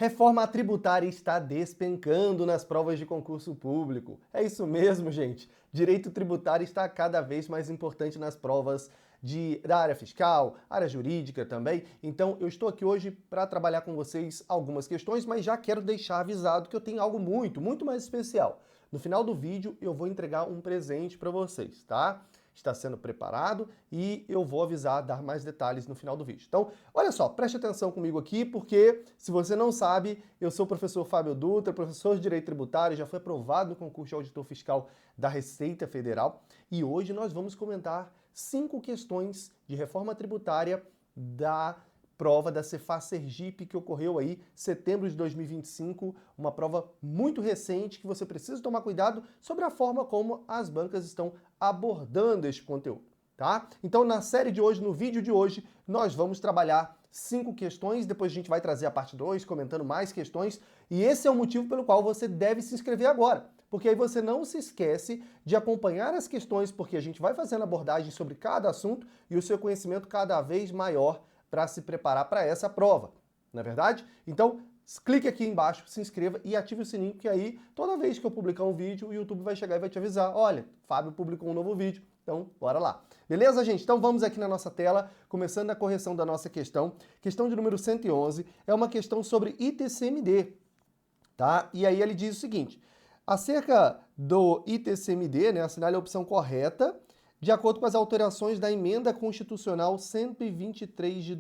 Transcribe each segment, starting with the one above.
Reforma tributária está despencando nas provas de concurso público. É isso mesmo, gente. Direito tributário está cada vez mais importante nas provas da área fiscal, área jurídica também. Então, eu estou aqui hoje para trabalhar com vocês algumas questões, mas já quero deixar avisado que eu tenho algo muito mais especial. No final do vídeo, eu vou entregar um presente para vocês, tá? Está sendo preparado e eu vou avisar, dar mais detalhes no final do vídeo. Então, olha só, preste atenção comigo aqui, porque se você não sabe, eu sou o professor Fábio Dutra, professor de Direito Tributário, já fui aprovado no concurso de auditor fiscal da Receita Federal e hoje nós vamos comentar 5 questões de reforma tributária da prova da Cefaz Sergipe que ocorreu aí em setembro de 2025, uma prova muito recente que você precisa tomar cuidado sobre a forma como as bancas estão abordando este conteúdo, tá? Então, na série de hoje, no vídeo de hoje, nós vamos trabalhar 5 questões, depois a gente vai trazer a parte 2, comentando mais questões, e esse é o motivo pelo qual você deve se inscrever agora, porque aí você não se esquece de acompanhar as questões, porque a gente vai fazendo abordagem sobre cada assunto e o seu conhecimento cada vez maior para se preparar para essa prova, não é verdade? Então, clique aqui embaixo, se inscreva e ative o sininho, que aí, toda vez que eu publicar um vídeo, o YouTube vai chegar e vai te avisar, olha, Fábio publicou um novo vídeo, então bora lá. Beleza, gente? Então vamos aqui na nossa tela, começando a correção da nossa questão. Questão de número 111 é uma questão sobre ITCMD, tá? E aí ele diz o seguinte, acerca do ITCMD, né, assinale a opção correta, de acordo com as alterações da Emenda Constitucional 123 de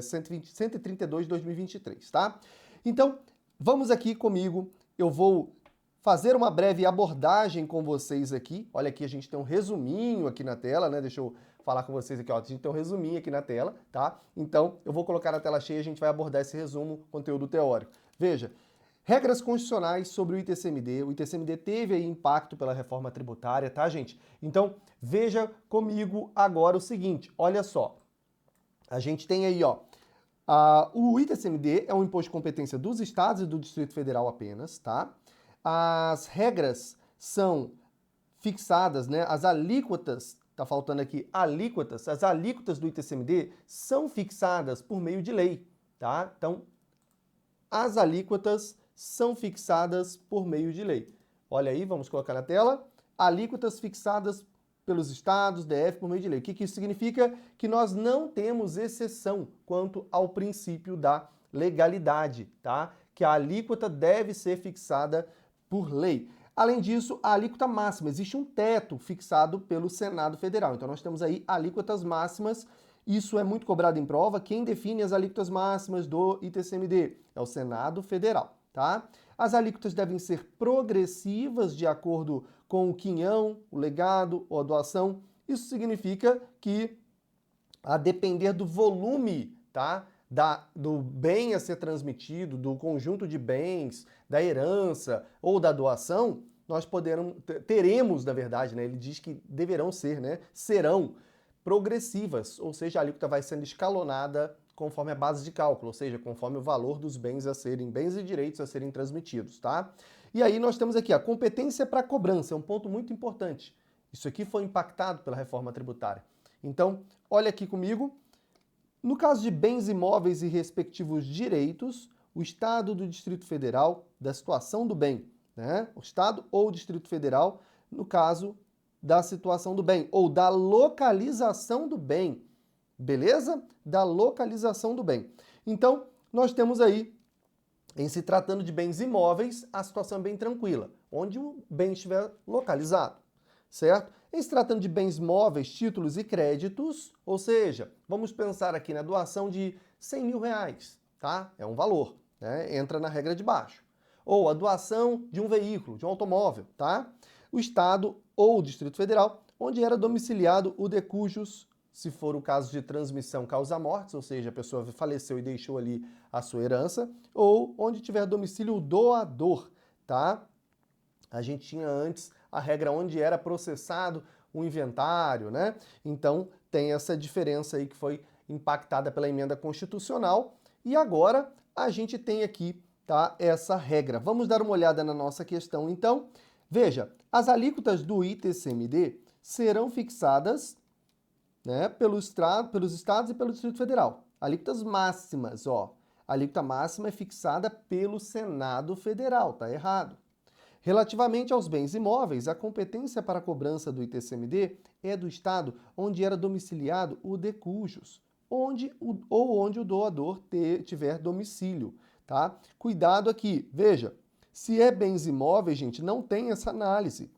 132 de 2023, tá? Então, vamos aqui comigo, eu vou fazer uma breve abordagem com vocês aqui. Olha aqui, a gente tem um resuminho aqui na tela, né? Deixa eu falar com vocês aqui, ó. A gente tem um resuminho aqui na tela, tá? Então, eu vou colocar na tela cheia e a gente vai abordar esse resumo, conteúdo teórico. Veja, regras constitucionais sobre o ITCMD. O ITCMD teve aí impacto pela reforma tributária, tá, gente? Então, veja comigo agora o seguinte, olha só. A gente tem aí, ó, o ITCMD é um imposto de competência dos estados e do Distrito Federal apenas, tá? As regras são fixadas, né? As alíquotas, tá faltando aqui alíquotas, as alíquotas do ITCMD são fixadas por meio de lei, tá? Então, as alíquotas são fixadas por meio de lei. Olha aí, vamos colocar na tela. Alíquotas fixadas pelos estados, DF, por meio de lei. O que isso significa? Que nós não temos exceção quanto ao princípio da legalidade, tá? Que a alíquota deve ser fixada por lei. Além disso, a alíquota máxima, existe um teto fixado pelo Senado Federal. Então nós temos aí alíquotas máximas. Isso é muito cobrado em prova. Quem define as alíquotas máximas do ITCMD é o Senado Federal, tá? As alíquotas devem ser progressivas de acordo com o quinhão, o legado ou a doação. Isso significa que, a depender do volume, tá, do bem a ser transmitido, do conjunto de bens, da herança ou da doação, nós teremos, na verdade, né, ele diz que deverão ser, né, serão progressivas, ou seja, a alíquota vai sendo escalonada conforme a base de cálculo, ou seja, conforme o valor dos bens e direitos a serem transmitidos, tá? E aí nós temos aqui a competência para cobrança, é um ponto muito importante. Isso aqui foi impactado pela reforma tributária. Então, olha aqui comigo. No caso de bens imóveis e respectivos direitos, o Estado do Distrito Federal, da situação do bem, né? O Estado ou o Distrito Federal, no caso da situação do bem, ou da localização do bem, beleza? Da localização do bem. Então, nós temos aí, em se tratando de bens imóveis, a situação é bem tranquila, onde o bem estiver localizado, certo? Em se tratando de bens móveis, títulos e créditos, ou seja, vamos pensar aqui na doação de 100 mil reais, tá? É um valor, né? Entra na regra de baixo. Ou a doação de um veículo, de um automóvel, tá? O Estado ou o Distrito Federal, onde era domiciliado o de cujos, se for o caso de transmissão causa-mortes, ou seja, a pessoa faleceu e deixou ali a sua herança, ou onde tiver domicílio o doador, tá? A gente tinha antes a regra onde era processado o inventário, né? Então tem essa diferença aí que foi impactada pela emenda constitucional e agora a gente tem aqui, tá, essa regra. Vamos dar uma olhada na nossa questão então. Veja, as alíquotas do ITCMD serão fixadas, né, pelos estados e pelo Distrito Federal. Alíquotas máximas, ó. A alíquota máxima é fixada pelo Senado Federal, tá errado. Relativamente aos bens imóveis, a competência para a cobrança do ITCMD é do estado onde era domiciliado o de cujos, onde o doador tiver domicílio, tá? Cuidado aqui, veja, se é bens imóveis, gente, não tem essa análise.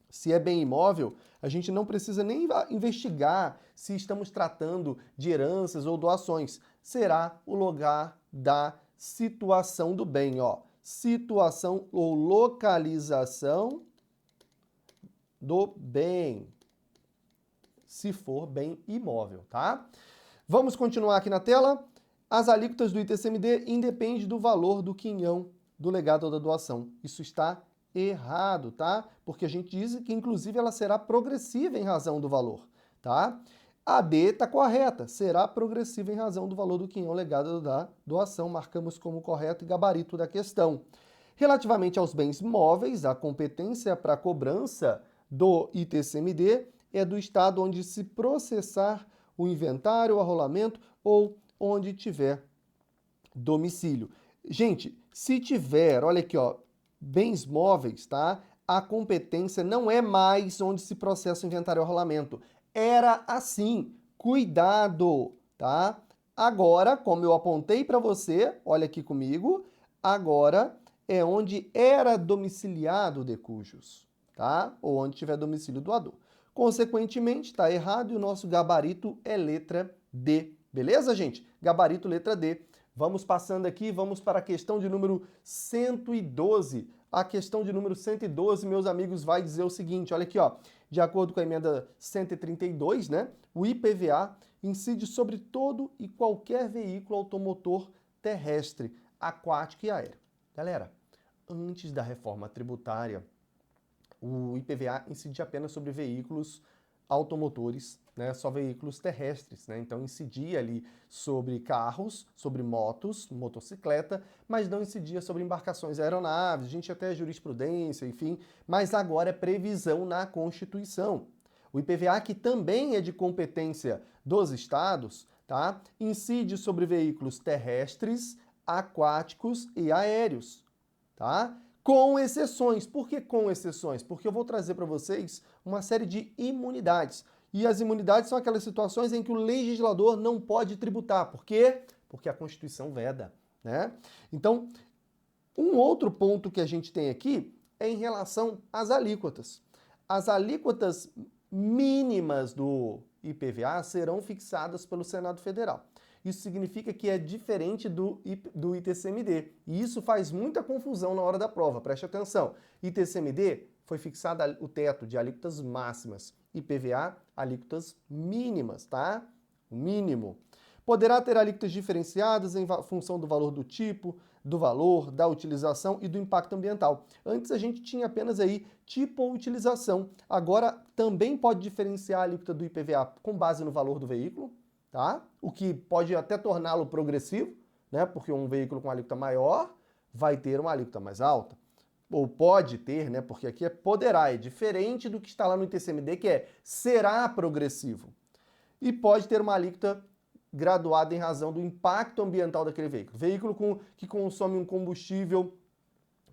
Se é bem imóvel, a gente não precisa nem investigar se estamos tratando de heranças ou doações. Será o lugar da situação do bem, ó. Situação ou localização do bem, se for bem imóvel, tá? Vamos continuar aqui na tela. As alíquotas do ITCMD independem do valor do quinhão do legado ou da doação. Isso está errado, tá? Porque a gente diz que, inclusive, ela será progressiva em razão do valor, tá? A B está correta, será progressiva em razão do valor do quinhão legado da doação. Marcamos como correto e gabarito da questão. Relativamente aos bens móveis, a competência para a cobrança do ITCMD é do estado onde se processar o inventário, o arrolamento ou onde tiver domicílio. Gente, se tiver, olha aqui, ó, bens móveis, tá? A competência não é mais onde se processa o inventário e o arrolamento. Era assim. Cuidado, tá? Agora, como eu apontei para você, olha aqui comigo, agora é onde era domiciliado o de cujos, tá? Ou onde tiver domicílio doador. Consequentemente, está errado e o nosso gabarito é letra D. Beleza, gente? Gabarito letra D. Vamos passando aqui, vamos para a questão de número 112. A questão de número 112, meus amigos, vai dizer o seguinte, olha aqui, ó. De acordo com a emenda 132, né, o IPVA incide sobre todo e qualquer veículo automotor terrestre, aquático e aéreo. Galera, antes da reforma tributária, o IPVA incide apenas sobre veículos automotores, né, só veículos terrestres, né? Então incidia ali sobre carros, sobre motos, motocicleta, mas não incidia sobre embarcações e aeronaves, a gente até jurisprudência, enfim, mas agora é previsão na Constituição. O IPVA, que também é de competência dos estados, tá? Incide sobre veículos terrestres, aquáticos e aéreos, tá? Com exceções. Por que com exceções? Porque eu vou trazer para vocês uma série de imunidades. E as imunidades são aquelas situações em que o legislador não pode tributar. Por quê? Porque a Constituição veda, né? Então, um outro ponto que a gente tem aqui é em relação às alíquotas. As alíquotas mínimas do IPVA serão fixadas pelo Senado Federal. Isso significa que é diferente do ITCMD. E isso faz muita confusão na hora da prova, preste atenção. ITCMD foi fixado o teto de alíquotas máximas. IPVA, alíquotas mínimas, tá? O mínimo. Poderá ter alíquotas diferenciadas em função do valor do tipo, do valor, da utilização e do impacto ambiental. Antes a gente tinha apenas aí tipo ou utilização. Agora também pode diferenciar a alíquota do IPVA com base no valor do veículo, tá? O que pode até torná-lo progressivo, né? Porque um veículo com alíquota maior vai ter uma alíquota mais alta. Ou pode ter, né? Porque aqui é poderá, é diferente do que está lá no ITCMD, que é será progressivo. E pode ter uma alíquota graduada em razão do impacto ambiental daquele veículo. Veículo que consome um combustível,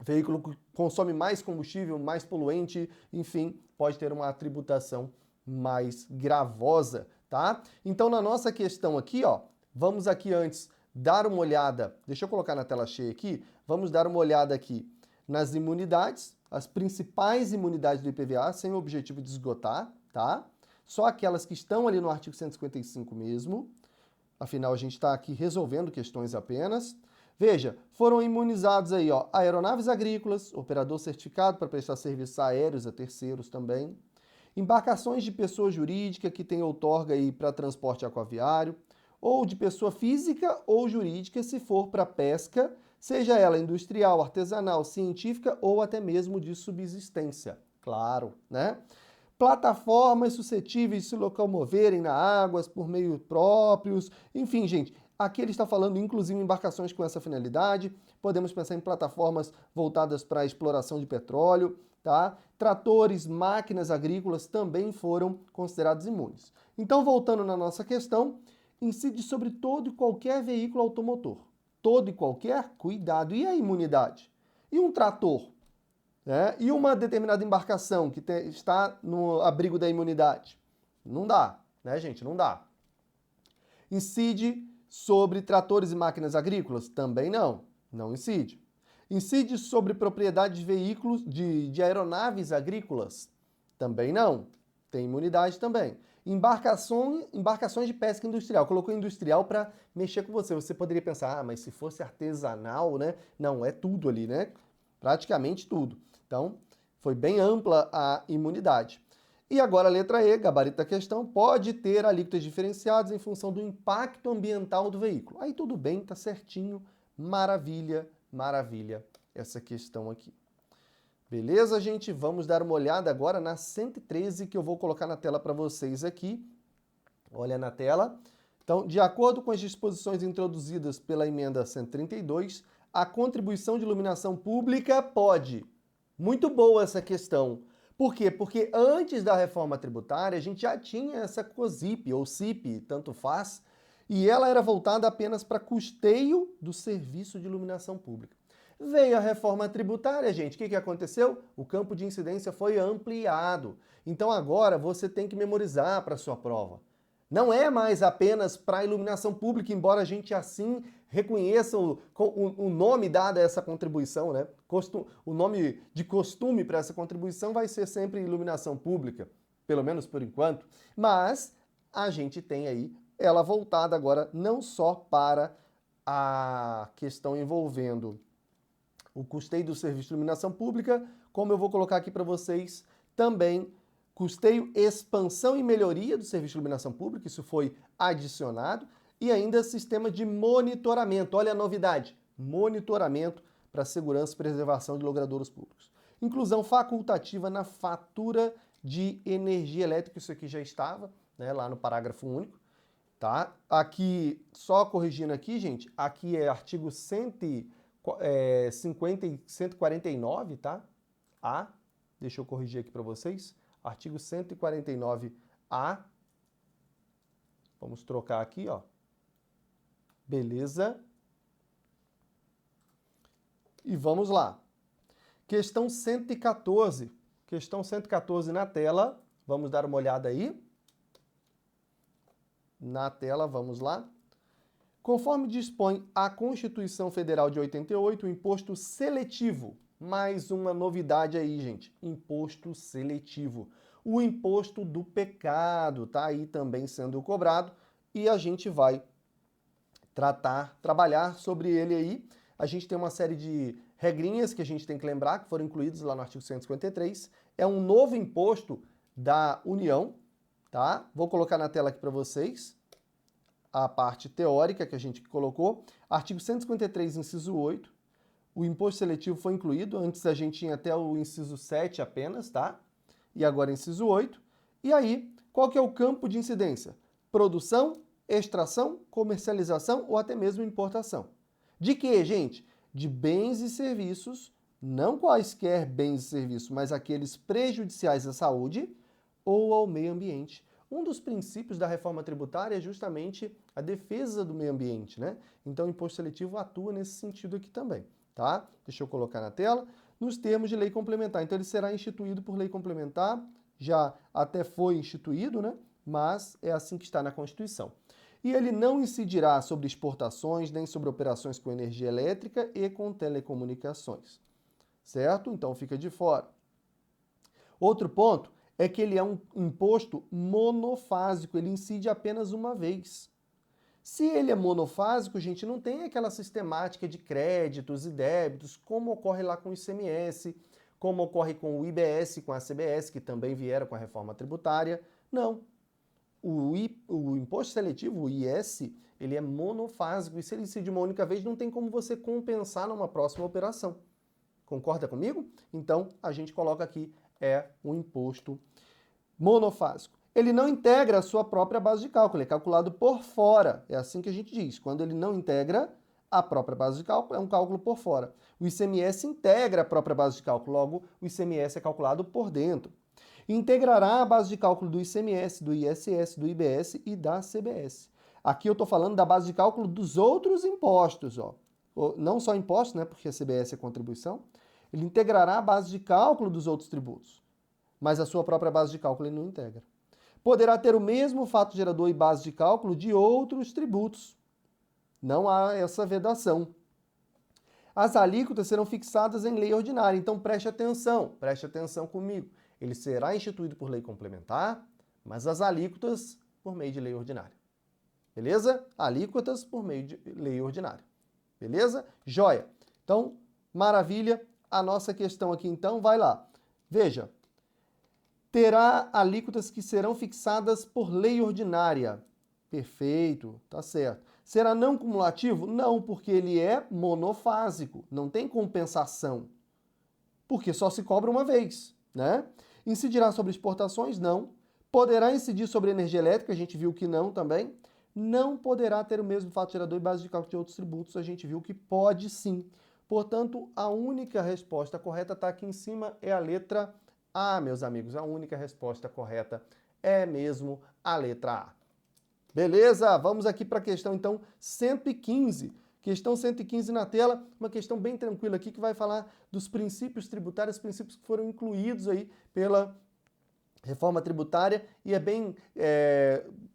veículo que consome mais combustível, mais poluente, enfim, pode ter uma tributação mais gravosa, tá? Então, na nossa questão aqui, ó, vamos aqui antes dar uma olhada, deixa eu colocar na tela cheia aqui, vamos dar uma olhada aqui nas imunidades, as principais imunidades do IPVA, sem o objetivo de esgotar, tá? Só aquelas que estão ali no artigo 155 mesmo. Afinal, a gente está aqui resolvendo questões apenas. Veja, foram imunizados aí, ó, aeronaves agrícolas, operador certificado para prestar serviços aéreos a terceiros também, embarcações de pessoa jurídica que tem outorga aí para transporte aquaviário, ou de pessoa física ou jurídica se for para pesca, seja ela industrial, artesanal, científica ou até mesmo de subsistência, claro, né? Plataformas suscetíveis de se locomoverem na águas por meios próprios, enfim, gente, aqui ele está falando inclusive em embarcações com essa finalidade, podemos pensar em plataformas voltadas para a exploração de petróleo, tá? Tratores, máquinas agrícolas também foram considerados imunes. Então, voltando na nossa questão, incide sobre todo e qualquer veículo automotor. todo e qualquer? Cuidado. E a imunidade? E um trator? Né? E uma determinada embarcação que está no abrigo da imunidade? Não dá, né, gente? Não dá. Incide sobre tratores e máquinas agrícolas? Também não. Não incide. Incide sobre propriedade de veículos, de aeronaves agrícolas? Também não. Tem imunidade também. Embarcações de pesca industrial. Colocou industrial para mexer com você. Você poderia pensar, mas se fosse artesanal, né? Não, é tudo ali, né? Praticamente tudo. Então, foi bem ampla a imunidade. E agora a letra E, gabarito da questão, pode ter alíquotas diferenciadas em função do impacto ambiental do veículo. Aí tudo bem, tá certinho, maravilha, maravilha essa questão aqui. Beleza, gente? Vamos dar uma olhada agora na 113 que eu vou colocar na tela para vocês aqui. Olha na tela. Então, de acordo com as disposições introduzidas pela emenda 132, a contribuição de iluminação pública pode. Muito boa essa questão. Por quê? Porque antes da reforma tributária, a gente já tinha essa COSIP, ou CIP, tanto faz, e ela era voltada apenas para custeio do serviço de iluminação pública. Veio a reforma tributária, gente. O que aconteceu? O campo de incidência foi ampliado. Então agora você tem que memorizar para a sua prova. Não é mais apenas para iluminação pública, embora a gente assim reconheça o nome dado a essa contribuição, né? O nome de costume para essa contribuição vai ser sempre iluminação pública, pelo menos por enquanto. Mas a gente tem aí ela voltada agora não só para a questão envolvendo o custeio do serviço de iluminação pública, como eu vou colocar aqui para vocês também custeio, expansão e melhoria do serviço de iluminação pública, isso foi adicionado, e ainda sistema de monitoramento. Olha a novidade, monitoramento para segurança e preservação de logradouros públicos. Inclusão facultativa na fatura de energia elétrica, isso aqui já estava, né, lá no parágrafo único, tá? Aqui, só corrigindo aqui, gente, aqui é artigo 149, tá? A, deixa eu corrigir aqui para vocês. Artigo 149-A. Vamos trocar aqui, ó. Beleza. E vamos lá. Questão 114. Questão 114 na tela. Vamos dar uma olhada aí. Na tela, vamos lá. Conforme dispõe a Constituição Federal de 88, o imposto seletivo. Mais uma novidade aí, gente. Imposto seletivo. O imposto do pecado tá aí também sendo cobrado e a gente vai trabalhar sobre ele aí. A gente tem uma série de regrinhas que a gente tem que lembrar, que foram incluídas lá no artigo 153. É um novo imposto da União, tá? Vou colocar na tela aqui para vocês a parte teórica que a gente colocou. Artigo 153, inciso 8. O imposto seletivo foi incluído. Antes a gente tinha até o inciso 7 apenas, tá? E agora inciso 8. E aí, qual que é o campo de incidência? Produção, extração, comercialização ou até mesmo importação. De quê, gente? De bens e serviços, não quaisquer bens e serviços, mas aqueles prejudiciais à saúde ou ao meio ambiente. Um dos princípios da reforma tributária é justamente a defesa do meio ambiente, né? Então o imposto seletivo atua nesse sentido aqui também, tá? Deixa eu colocar na tela. Nos termos de lei complementar. Então ele será instituído por lei complementar, já até foi instituído, né? Mas é assim que está na Constituição. E ele não incidirá sobre exportações, nem sobre operações com energia elétrica e com telecomunicações. Certo? Então fica de fora. Outro ponto é que ele é um imposto monofásico, ele incide apenas uma vez. Se ele é monofásico, gente, não tem aquela sistemática de créditos e débitos, como ocorre lá com o ICMS, como ocorre com o IBS, com a CBS, que também vieram com a reforma tributária. Não. O imposto seletivo, o IS, ele é monofásico, e se ele incide uma única vez, não tem como você compensar numa próxima operação. Concorda comigo? Então, a gente coloca aqui, é um imposto monofásico. Ele não integra a sua própria base de cálculo, ele é calculado por fora. É assim que a gente diz. Quando ele não integra a própria base de cálculo, é um cálculo por fora. O ICMS integra a própria base de cálculo, logo o ICMS é calculado por dentro. Integrará a base de cálculo do ICMS, do ISS, do IBS e da CBS. Aqui eu estou falando da base de cálculo dos outros impostos, ó. não só impostos, né, porque a CBS é contribuição, ele integrará a base de cálculo dos outros tributos, mas a sua própria base de cálculo ele não integra. Poderá ter o mesmo fato gerador e base de cálculo de outros tributos. Não há essa vedação. As alíquotas serão fixadas em lei ordinária, então preste atenção comigo. Ele será instituído por lei complementar, mas as alíquotas por meio de lei ordinária. Beleza? Alíquotas por meio de lei ordinária. Beleza? Joia. Então, maravilha. A nossa questão aqui, então, vai lá. Veja, terá alíquotas que serão fixadas por lei ordinária. Perfeito, tá certo. Será não cumulativo? Não, porque ele é monofásico, não tem compensação. Porque só se cobra uma vez, né? Incidirá sobre exportações? Não. Poderá incidir sobre energia elétrica? A gente viu que não também. Não poderá ter o mesmo fato gerador e base de cálculo de outros tributos? A gente viu que pode sim. Portanto, a única resposta correta está aqui em cima, é a letra A, meus amigos. A única resposta correta é mesmo a letra A. Beleza? Vamos aqui para a questão, então, 115. Questão 115 na tela, uma questão bem tranquila aqui que vai falar dos princípios tributários, princípios que foram incluídos aí pela reforma tributária, e é bem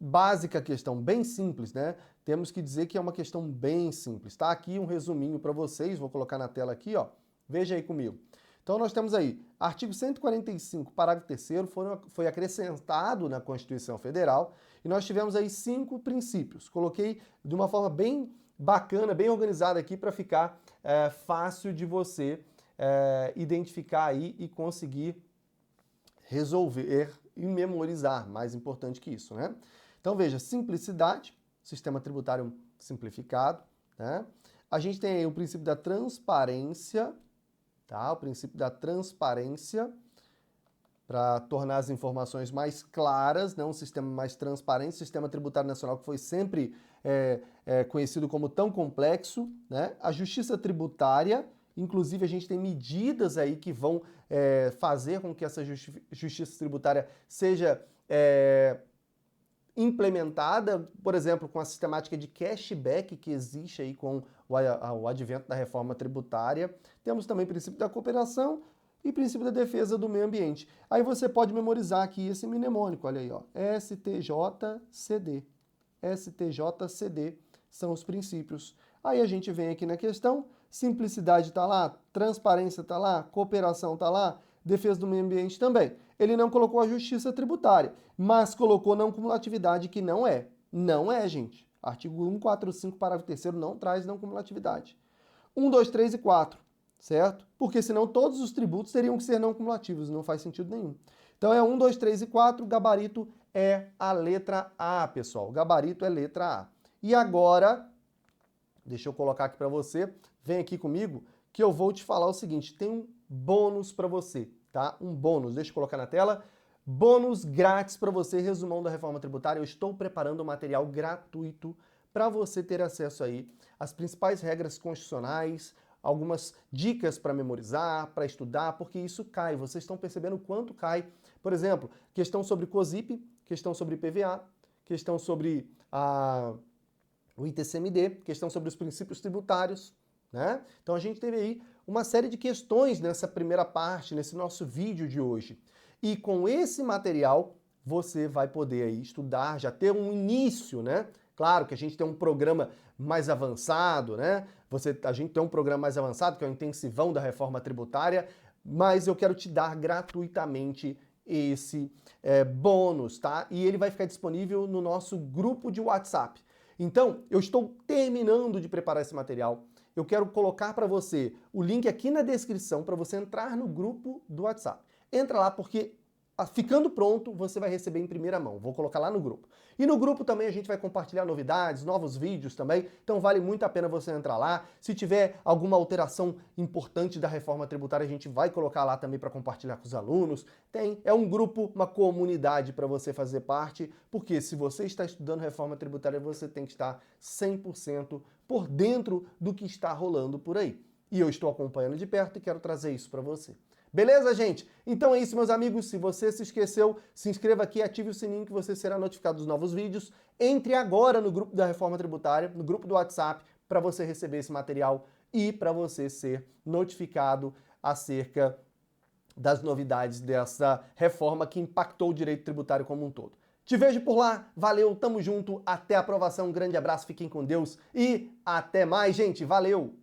básica a questão, bem simples, né? Temos que dizer que é uma questão bem simples. Tá aqui um resuminho para vocês, vou colocar na tela aqui, ó. Veja aí comigo. Então nós temos aí, artigo 145, parágrafo 3º, foi acrescentado na Constituição Federal, e nós tivemos aí 5 princípios. Coloquei de uma forma bem bacana, bem organizada aqui para ficar fácil de você identificar aí e conseguir resolver e memorizar, mais importante que isso, né? Então veja, simplicidade, sistema tributário simplificado, né? A gente tem aí o princípio da transparência, tá? O princípio da transparência para tornar as informações mais claras, né? Um sistema mais transparente, sistema tributário nacional que foi sempre conhecido como tão complexo, né? A justiça tributária, inclusive a gente tem medidas aí que vão fazer com que essa justiça tributária seja implementada, por exemplo, com a sistemática de cashback que existe aí com o advento da reforma tributária. Temos também o princípio da cooperação e princípio da defesa do meio ambiente. Aí você pode memorizar aqui esse mnemônico, olha aí, ó, STJCD. STJCD são os princípios. Aí a gente vem aqui na questão, simplicidade está lá, transparência está lá, cooperação está lá, defesa do meio ambiente também. Ele não colocou a justiça tributária, mas colocou não cumulatividade, que não é. Não é, gente. Artigo 145, parágrafo 3º, não traz não cumulatividade. 1, 2, 3 e 4, certo? Porque senão todos os tributos teriam que ser não cumulativos, não faz sentido nenhum. Então é 1, 2, 3 e 4, gabarito é a letra A, pessoal. O gabarito é letra A. E agora, deixa eu colocar aqui para você, vem aqui comigo, que eu vou te falar o seguinte, tem um bônus para você, tá? Um bônus, deixa eu colocar na tela. Bônus grátis para você, resumão da reforma tributária. Eu estou preparando um material gratuito para você ter acesso aí às principais regras constitucionais, algumas dicas para memorizar, para estudar, porque isso cai. Vocês estão percebendo o quanto cai. Por exemplo, questão sobre COSIP, questão sobre PVA, questão sobre o ITCMD, questão sobre os princípios tributários, né? Então a gente teve aí uma série de questões nessa primeira parte, nesse nosso vídeo de hoje. E com esse material você vai poder aí estudar, já ter um início, né? Claro que a gente tem um programa mais avançado, né? A gente tem um programa mais avançado, que é o intensivão da reforma tributária, mas eu quero te dar gratuitamente esse bônus, tá? E ele vai ficar disponível no nosso grupo de WhatsApp. Então, eu estou terminando de preparar esse material. Eu quero colocar para você o link aqui na descrição para você entrar no grupo do WhatsApp. Entra lá porque, ficando pronto, você vai receber em primeira mão. Vou colocar lá no grupo. E no grupo também a gente vai compartilhar novidades, novos vídeos também, então vale muito a pena você entrar lá. Se tiver alguma alteração importante da reforma tributária, a gente vai colocar lá também para compartilhar com os alunos. É um grupo, uma comunidade para você fazer parte, porque se você está estudando reforma tributária, você tem que estar 100% por dentro do que está rolando por aí. E eu estou acompanhando de perto e quero trazer isso para você. Beleza, gente? Então é isso, meus amigos. Se você se esqueceu, se inscreva aqui, ative o sininho que você será notificado dos novos vídeos. Entre agora no grupo da Reforma Tributária, no grupo do WhatsApp, para você receber esse material e para você ser notificado acerca das novidades dessa reforma que impactou o direito tributário como um todo. Te vejo por lá, valeu, tamo junto, até a aprovação, um grande abraço, fiquem com Deus e até mais, gente, valeu!